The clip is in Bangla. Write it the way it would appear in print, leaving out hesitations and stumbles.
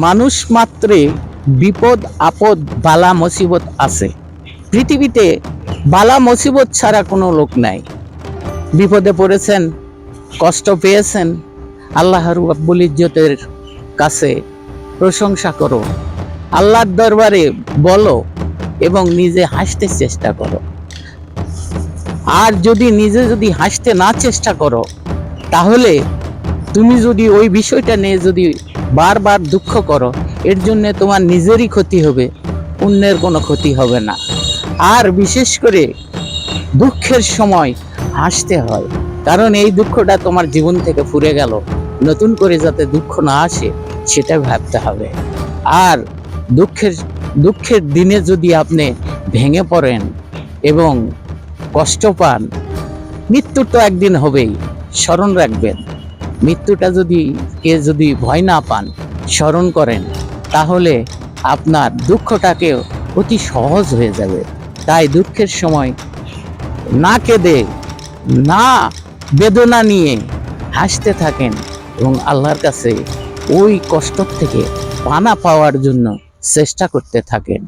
মানুষ মাত্রে বিপদ আপদ বালা মুসিবত আছে। পৃথিবীতে বালা মুসিবত ছাড়া কোনো লোক নাই। বিপদে পড়েছেন, কষ্ট পেয়েছেন, আল্লাহ রাব্বুল ইজ্জতের কাছে প্রশংসা করো, আল্লাহর দরবারে বলো এবং নিজে হাসতে চেষ্টা করো। আর যদি নিজে হাসতে না চেষ্টা করো, তাহলে তুমি যদি ওই বিষয়টা নিয়ে যদি বারবার দুঃখ করো, এর জন্য তোমার নিজেরই ক্ষতি হবে, অন্যের কোনো ক্ষতি হবে না। আর বিশেষ করে দুঃখের সময় হাসতে হয়, কারণ এই দুঃখটা তোমার জীবন থেকে ফুরে গেল, নতুন করে যাতে দুঃখ না আসে সেটা ভাবতে হবে। আর দুঃখের দিনে যদি আপনি ভেঙে পড়েন এবং কষ্ট পান, মৃত্যু তো একদিন হবেই, স্মরণ রাখবেন। মৃত্যুটা যদি ভয় না পান, স্মরণ করেন, তাহলে আপনার দুঃখটাকে অতি সহজ হয়ে যাবে। তাই দুঃখের সময় না কেঁদে, না বেদনা নিয়ে হাসতে থাকেন এবং আল্লাহর কাছে ওই কষ্ট থেকে পানা পাওয়ার জন্য চেষ্টা করতে থাকেন।